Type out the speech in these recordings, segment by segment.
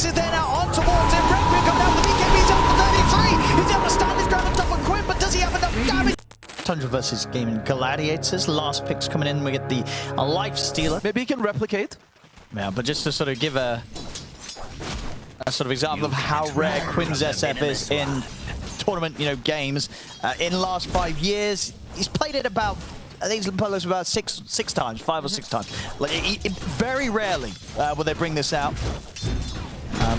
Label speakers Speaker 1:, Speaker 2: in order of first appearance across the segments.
Speaker 1: is there now on towards him. Requiem come down with the BKB's up for 33. He's able to stand his ground on top of Quinn, but does he have enough damage? Tundra versus Gaimin Gladiators. Last picks coming in. We get the life stealer.
Speaker 2: Maybe he can replicate.
Speaker 1: Yeah, but just to sort of give a sort of example of how rare Quinn's SF is in tournament, games. In the last 5 years, he's played it about, I think he's played this about six times, 5 or 6 times. Like, very rarely will they bring this out.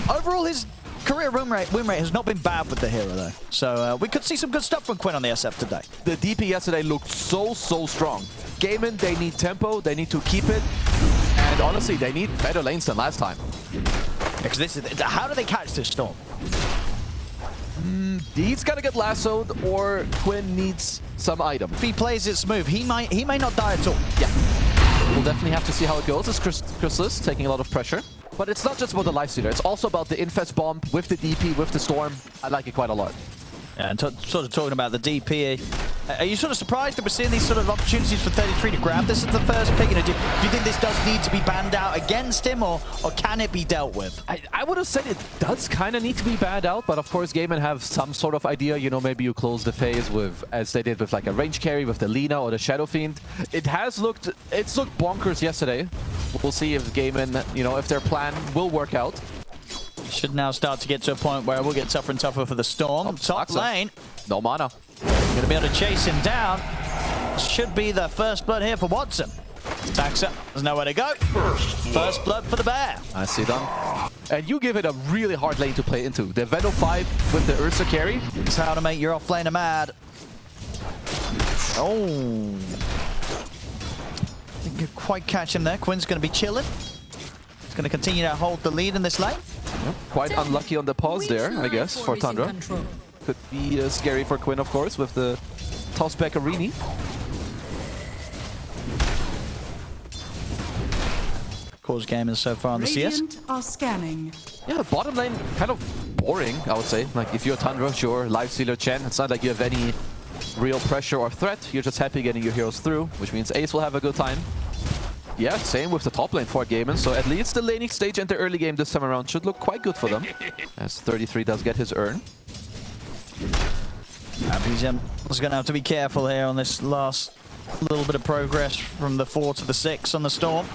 Speaker 1: Overall, his career win rate has not been bad with the hero, though. So we could see some good stuff from Quinn on the SF today.
Speaker 2: The DP yesterday looked so strong. Gaimin, they need tempo, they need to keep it. And honestly, they need better lanes than last time.
Speaker 1: Because this is, how do they catch this storm?
Speaker 2: He's gonna get lassoed, or Quinn needs some item.
Speaker 1: If he plays it smooth, he may not die at all.
Speaker 2: Yeah. We'll definitely have to see how it goes. It's Chrysalis taking a lot of pressure. But it's not just about the lifestealer, it's also about the Infest Bomb with the DP, with the Storm. I like it quite a lot.
Speaker 1: Yeah, and sort of talking about the DP, are you sort of surprised that we're seeing these sort of opportunities for 33 to grab this as the first pick? Do you think this does need to be banned out against him, or can it be dealt with?
Speaker 2: I would have said it does kind of need to be banned out, but of course Gaimin have some sort of idea. Maybe you close the phase with, as they did with like a range carry with the Lina or the Shadow Fiend. It's looked bonkers yesterday. We'll see if Gaimin, if their plan will work out.
Speaker 1: Should now start to get to a point where it will get tougher and tougher for the Storm. Top lane.
Speaker 2: No mana.
Speaker 1: Going to be able to chase him down. Should be the first blood here for Watson. Taxa, there's nowhere to go. First blood for the bear.
Speaker 2: I see them. And you give it a really hard lane to play into. The Venom 5 with the Ursa carry.
Speaker 1: It's how to make your offlaner mad. Oh. Didn't get quite catch him there. Quinn's going to be chilling. He's going to continue to hold the lead in this lane.
Speaker 2: Yep. Quite unlucky on the pause there, I guess, for Tundra. Could be scary for Quinn, of course, with the toss back Arini.
Speaker 1: Cause gamers so far on the CS.
Speaker 3: Are scanning.
Speaker 2: Yeah, bottom lane kind of boring, I would say. Like, if you're Tundra, sure, Lifestealer Chen, it's not like you have any real pressure or threat. You're just happy getting your heroes through, which means Ace will have a good time. Yeah, same with the top lane for Gaimin, so at least the laning stage and the early game this time around should look quite good for them. As 33 does get his earn.
Speaker 1: BZM is going to have to be careful here on this last little bit of progress from the 4 to the 6 on the Storm.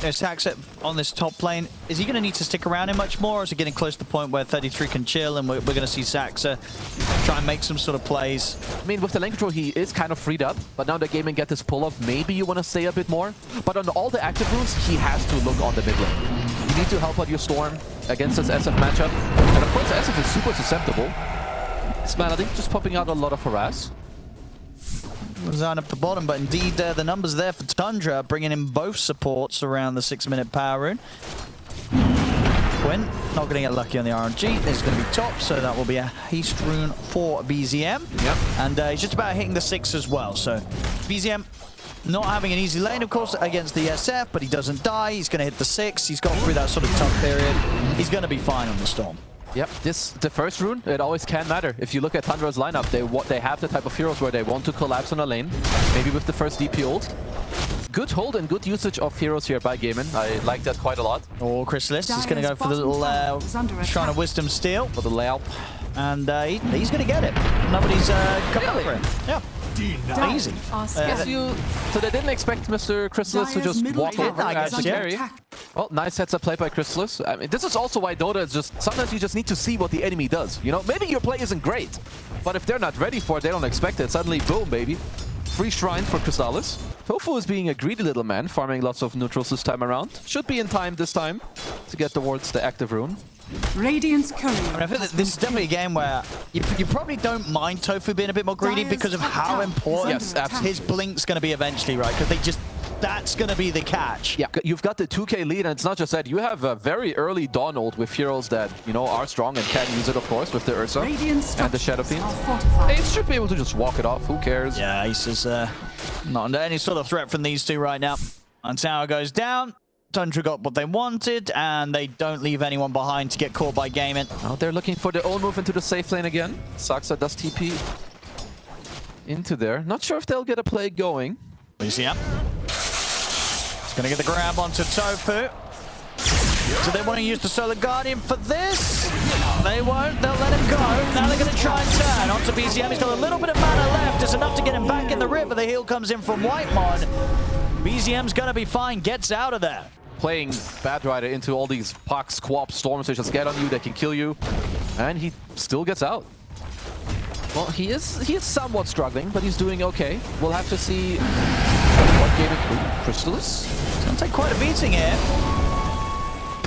Speaker 1: There's Taxa on this top lane. Is he going to need to stick around him much more, or is he getting close to the point where 33 can chill and we're going to see Saxa try and make some sort of plays?
Speaker 2: I mean, with the lane control, he is kind of freed up, but now that Gaimin get this pull-off, maybe you want to stay a bit more. But on all the active runes, he has to look on the mid lane. You need to help out your Storm against this SF matchup. And of course, the SF is super susceptible. It's Melody just popping out a lot of harass.
Speaker 1: Design up the bottom, but indeed the numbers there for Tundra, bringing in both supports around the 6-minute power rune. Quinn not going to get lucky on the RNG. It's going to be top, so that will be a haste rune for BZM.
Speaker 2: Yep.
Speaker 1: And he's just about hitting the 6 as well. So BZM not having an easy lane, of course, against the SF, but he doesn't die. He's going to hit the 6. He's gone through that sort of tough period. He's going to be fine on the Storm.
Speaker 2: Yep, the first rune, it always can matter. If you look at Tundra's lineup, they have the type of heroes where they want to collapse on a lane, maybe with the first DP ult. Good hold and good usage of heroes here by Gaimin. I like that quite a lot.
Speaker 1: Oh, Chrysalis is going to go for the little Shrine of Wisdom steal.
Speaker 2: For the layout.
Speaker 1: And he's going to get it. Nobody's coming up for him. Yeah. Easy.
Speaker 2: So they didn't expect Mr. Chrysalis to just walk over as the carry. Well, nice heads up play by Chrysalis. I mean, this is also why Dota is just, sometimes you just need to see what the enemy does. Maybe your play isn't great, but if they're not ready for it, they don't expect it. Suddenly, boom, baby. Free shrine for Chrysalis. Tofu is being a greedy little man, farming lots of neutrals this time around. Should be in time this time to get towards the active rune.
Speaker 3: Radiant's courier.
Speaker 1: I feel that this is definitely a game where you probably don't mind Tofu being a bit more greedy because of how important his blink's going to be eventually, right? Because that's going to be the catch.
Speaker 2: Yeah, you've got the 2k lead, and it's not just that. You have a very early Dawn ult with heroes that, are strong and can use it, of course, with the Ursa and the Shadow Fiend. Ace should be able to just walk it off. Who cares?
Speaker 1: Yeah, Ace is not under any sort of threat from these two right now. And tower goes down. Tundra got what they wanted, and they don't leave anyone behind to get caught by Gaimin.
Speaker 2: Now they're looking for their own move into the safe lane again. Saxa does TP. into there. Not sure if they'll get a play going.
Speaker 1: BZM. He's going to get the grab onto Tofu. So they want to use the Solar Guardian for this. They won't. They'll let him go. Now they're going to try and turn onto BZM. He's got a little bit of mana left. It's enough to get him back in the river. The heal comes in from Whitemon. BZM's going to be fine. Gets out of there.
Speaker 2: Playing Bad Rider into all these Pox, Quap, Storms, they just get on you, they can kill you. And he still gets out. Well, he is somewhat struggling, but he's doing okay. We'll have to see what game it Crystallis.
Speaker 1: It's going to take quite a beating here.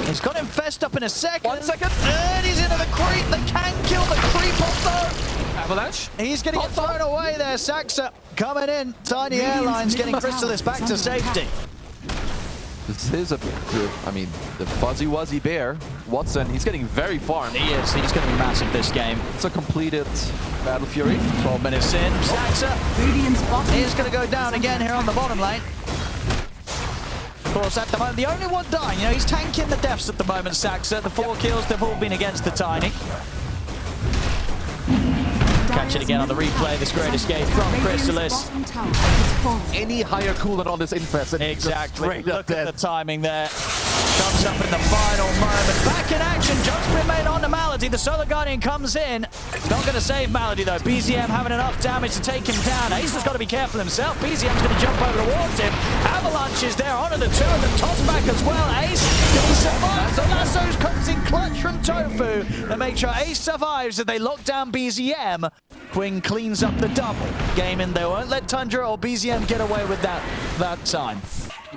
Speaker 1: He's got him fessed up in a second.
Speaker 2: 1 second.
Speaker 1: And he's into the creep. They can kill the creep off though.
Speaker 2: Avalanche.
Speaker 1: He's going to get thrown away there. Saxa coming in. Tiny Airlines getting Crystallis back to safety.
Speaker 2: This is a good, I mean, the Fuzzy Wuzzy Bear, Watson, he's getting very farmed.
Speaker 1: He is. He's going to be massive this game.
Speaker 2: It's a completed Battle Fury.
Speaker 1: 12 minutes in. Saxa is going to go down again here on the bottom lane. Of course, at the moment, the only one dying, you know, he's tanking the deaths at the moment, Saxa. The 4 kills, they've all been against the Tiny. Catch it again on the replay, this great escape from Crystallis.
Speaker 2: Any higher cooldown on this Infest.
Speaker 1: Exactly. Look at the timing there. Comes up in the final moment. Back in action. Jump sprint made on to Malady. The Solar Guardian comes in. Not going to save Malady though. BZM having enough damage to take him down. Ace has got to be careful himself. BZM's going to jump over towards him. Avalanche is there onto the 2 of them. Toss back as well. Ace, he survives. The lassos comes in clutch from Tofu. They make sure Ace survives as they lock down BZM. Quinn cleans up the double. Gaimin, they won't let Tundra or BZM get away with that time.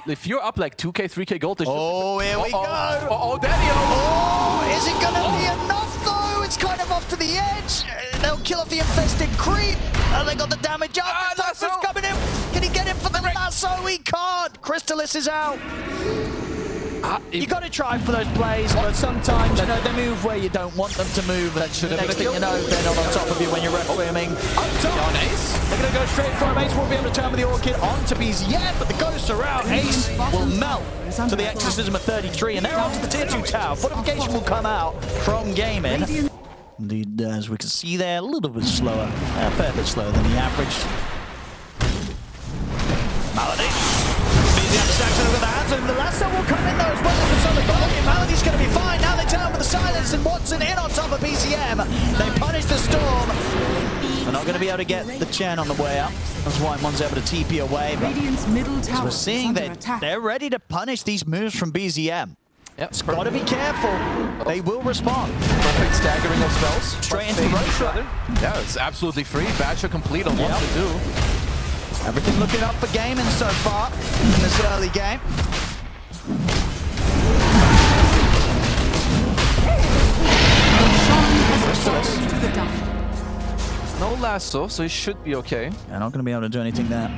Speaker 2: If you're up like 2k, 3k gold,
Speaker 1: oh, here we go.
Speaker 2: Oh, Daniel.
Speaker 1: Oh, is it going to be enough, though? It's kind of off to the edge. They'll kill off the infested creep. And they got the damage up. Lasso's coming in. Can he get him for the lasso? He can't. Crystallis is out. You got to try for those plays, but sometimes, you know, they move where you don't want them to move. That should have next thing you know, they're not on top of you when you're requieming. Up top, Ace. They're going to go straight for him. Ace won't be able to turn with the Orchid onto BZM, but the ghosts are out. Ace will melt to the Exorcism of 33, and they're onto the tier 2 tower. Fortification will come out from Gaimin. Indeed, as we can see there, a little bit slower, a fair bit slower than the average. Malady. BZM stacks it over the hands, and the lasso will come in though as well. The Solar Guardian. Malady's going to be fine. Now they turn with the silence, and Watson in on top of BZM. They punish the Storm. They're not going to be able to get the Chen on the way up. That's why Mon's able to TP away. But as we're seeing that they're ready to punish these moves from BZM.
Speaker 2: Yep.
Speaker 1: It's got to be careful. They will respond.
Speaker 2: Perfect staggering of spells.
Speaker 1: Straight into Roche.
Speaker 2: Yeah, it's absolutely free. Badger complete on what to do.
Speaker 1: Everything looking up for Gaimin so far in this early game.
Speaker 2: No lasso, so he should be okay.
Speaker 1: They're not going to be able to do anything there.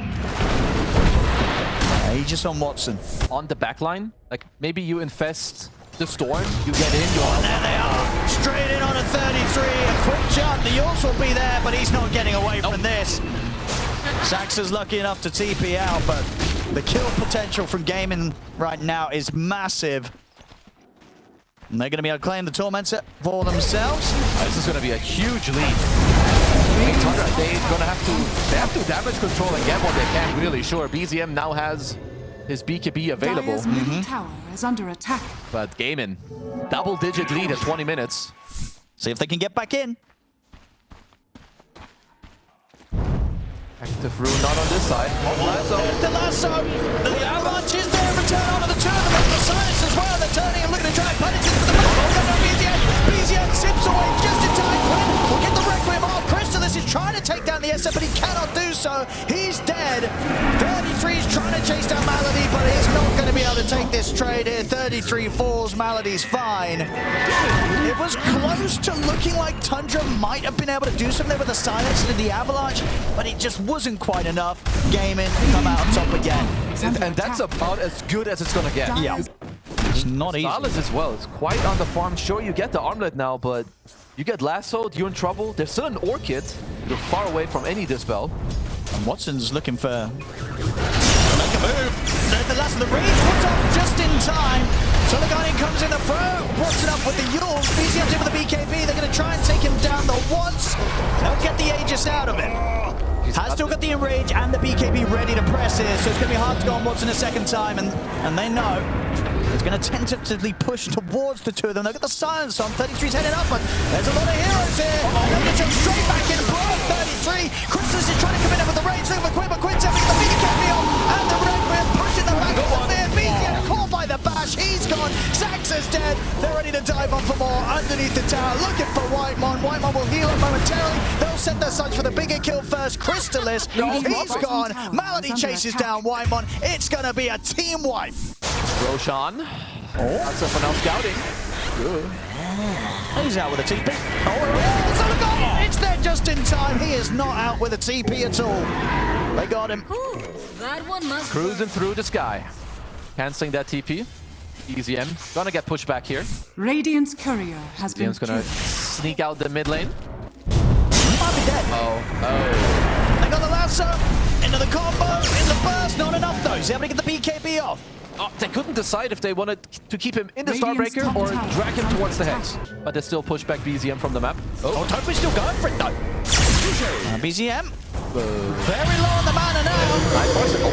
Speaker 1: Aegis on Watson.
Speaker 2: On the back line, like maybe you infest the Storm, you get in, you're on.
Speaker 1: There they are, straight in on a 33. A quick jump, the Yorks will be there, but he's not getting away from this. Saxa's lucky enough to TP out, but the kill potential from Gaimin right now is massive. And they're going to be able to claim the Tormentor for themselves.
Speaker 2: This is going to be a huge lead. Tundra, they have to damage control and get what they can, really. Sure, BZM now has his BKB available.
Speaker 3: Tower is under attack.
Speaker 2: But Gaimin, double-digit lead at 20 minutes.
Speaker 1: See if they can get back in.
Speaker 2: Active rune not on this side.
Speaker 1: The lasso! The Avalanche is there, return onto the 2 of them, the silence as well. They're turning and looking to try and punish it for the back. BZM sips away just in time. Quinn will get the Requiem off. Crystallis is trying to take down the SF, but he cannot do so. He's dead. 33 is trying to chase down Malady, but he's not going to be able to take this trade here. 33 falls, Malady's fine. It was close to looking like Tundra might have been able to do something with the silence and the Avalanche, but it just wasn't quite enough. Gaimin come out on top again.
Speaker 2: And that's about as good as it's going to get.
Speaker 1: Yeah. It's not easy.
Speaker 2: Starless as well. It's quite on the farm. Sure, you get the armlet now, but you get lassoed, you're in trouble. There's still an Orchid. You're far away from any dispel.
Speaker 1: And Watson's looking for make a move. The last of the reach puts off just in time. So the Guardian comes in the throw. Watson up with the Yules. BZM's in with the BKB. They're going to try and take him down the once. They'll get the Aegis out of it. Has still got the enrage and the BKB ready to press here, so it's going to be hard to go on Watson a second time, and they know it's going to tentatively push towards the two of them. They've got the silence on. 33's heading up, but there's a lot of heroes here. They're going to jump straight back in front. 33. Christus is trying to come in with the range. Looking for Quinn, but Quinn's having the BKB off, and the Red Whip pushing them back on the mid. BKB caught by the bash. He's gone. Sax is dead. They're ready to dive on for more underneath the tower. Looking for Whitemon. Whitemon will heal him momentarily. They'll set their sights for the bigger kill first. Crystalis, he's gone. Malady chases down Whitemon. It's going to be a team wipe.
Speaker 2: Roshan. That's someone else scouting. Good.
Speaker 1: He's out with a TP. Oh, it's there just in time. He is not out with a TP at all. They got him.
Speaker 4: Ooh, that one must
Speaker 2: Cruising through the sky. Canceling that TP. Easy M. Gonna get pushed back here.
Speaker 3: Radiant's courier has been
Speaker 2: Ian's gonna
Speaker 3: killed.
Speaker 2: sneak out the mid lane.
Speaker 1: He might be dead.
Speaker 2: Oh.
Speaker 1: They got the lasso into the combo, in the burst. Not enough though. He's able to get the BKB off.
Speaker 2: Oh, they couldn't decide if they wanted to keep him in the
Speaker 3: Radiant's
Speaker 2: Starbreaker
Speaker 3: top
Speaker 2: or
Speaker 3: tower
Speaker 2: drag him
Speaker 3: is under
Speaker 2: towards the
Speaker 3: attack.
Speaker 2: Hex. But they still push back BZM from the map.
Speaker 1: Oh, Tofu's still going for it though. BZM. Very low on the mana now.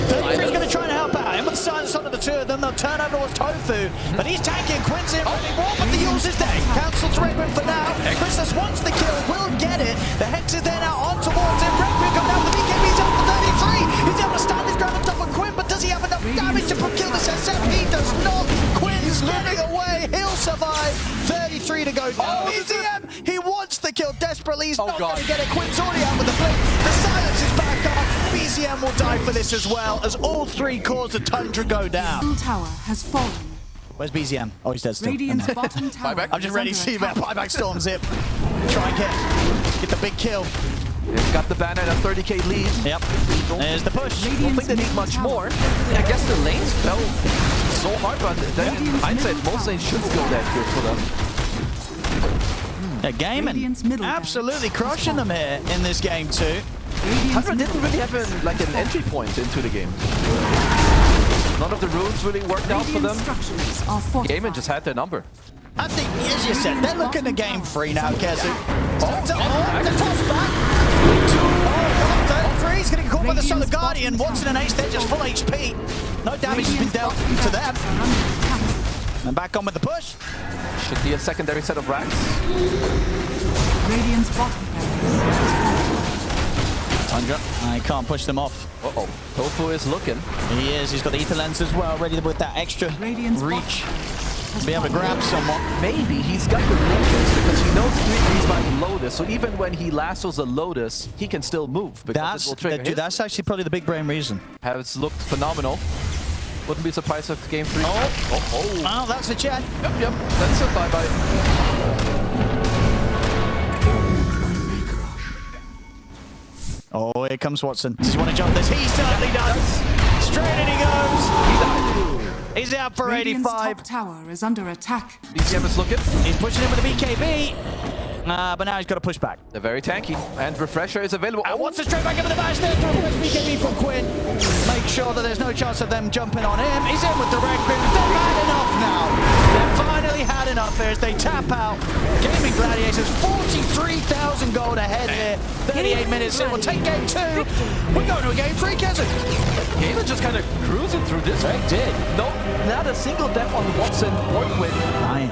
Speaker 1: 33's going to try and help out. And with silence onto the two of them, they'll turn over towards Tofu. But he's tanking. Quinn's in really more, but the use is there. Cancel to Red Whip for now. Christus wants the kill, will get it. The Hex is there now on towards him. Red Whip come down with the BKB's up for 33. He's able to stand his ground on top of Quinn, but does he have enough damage to kill this SF? He does not. Quinn's getting away. He'll survive. 33 to go down. BZM, he wants the kill desperately. He's not going to get it. Quinn's already out with the blink. The silence is back up. BZM will die for this as well, as all three cores of Tundra go down.
Speaker 3: Middle tower has fallen.
Speaker 1: Where's BZM? Oh, he's dead still.
Speaker 3: Radiant's bottom tower.
Speaker 1: I'm just
Speaker 3: is
Speaker 1: ready to
Speaker 3: under
Speaker 1: see that
Speaker 3: attack.
Speaker 1: buyback storm zip. Try and get the big kill.
Speaker 2: They've got the banner and a 30k lead.
Speaker 1: Yep. There's the push.
Speaker 2: Don't think they need much more. I guess the lanes fell so hard, but then in hindsight, most lanes should go that good for them.
Speaker 1: Yeah, Gaimin absolutely crushing them here in this game too.
Speaker 2: Tundra didn't really have an entry point into the game. None of the runes really worked out for them. Gaimin just had their number.
Speaker 1: I think, as you said, they're looking to game free now, Kezu. The toss back. 33 is getting caught by the Solar Guardian. Watson and Ace, they're just full HP. No damage has been dealt to them. And back on with the push.
Speaker 2: Should be a secondary set of racks.
Speaker 3: Radiant's bottom
Speaker 1: Tundra, I can't push them off.
Speaker 2: Uh-oh. Tofu is looking.
Speaker 1: He is. He's got the Ether Lens as well, ready with that extra reach. Be able to grab someone.
Speaker 2: Maybe he's got the Lotus because he knows 3Ds by Lotus, so even when he lassos a Lotus, he can still move. Because it will trigger his.
Speaker 1: That's actually probably the big brain reason.
Speaker 2: Has looked phenomenal. Wouldn't be surprised if game 3.
Speaker 1: Oh, that's a chat.
Speaker 2: Yep. That's a bye-bye.
Speaker 1: Oh, here comes Watson. Does he want to jump this? He certainly does. Straight in he goes.
Speaker 2: He died.
Speaker 1: He's out for
Speaker 3: Radiant's
Speaker 1: 85.
Speaker 3: top tower is under attack.
Speaker 2: BCM is looking.
Speaker 1: He's pushing in with the BKB. But now he's got to push back.
Speaker 2: They're very tanky. And Refresher is available.
Speaker 1: And Watson straight back into the bash there to request BKB from Quinn. Make sure that there's no chance of them jumping on him. He's in with the red Grim. They've had enough now. They've finally had enough here as they tap out. Gaimin Gladiators, 43,000 gold ahead here. 38 minutes. It will take game 2. We're going to a game 3, Kezu.
Speaker 2: Gaimin just kind of cruising through this.
Speaker 1: They did.
Speaker 2: No, not a single death on Watson or Quinn.
Speaker 1: Damn.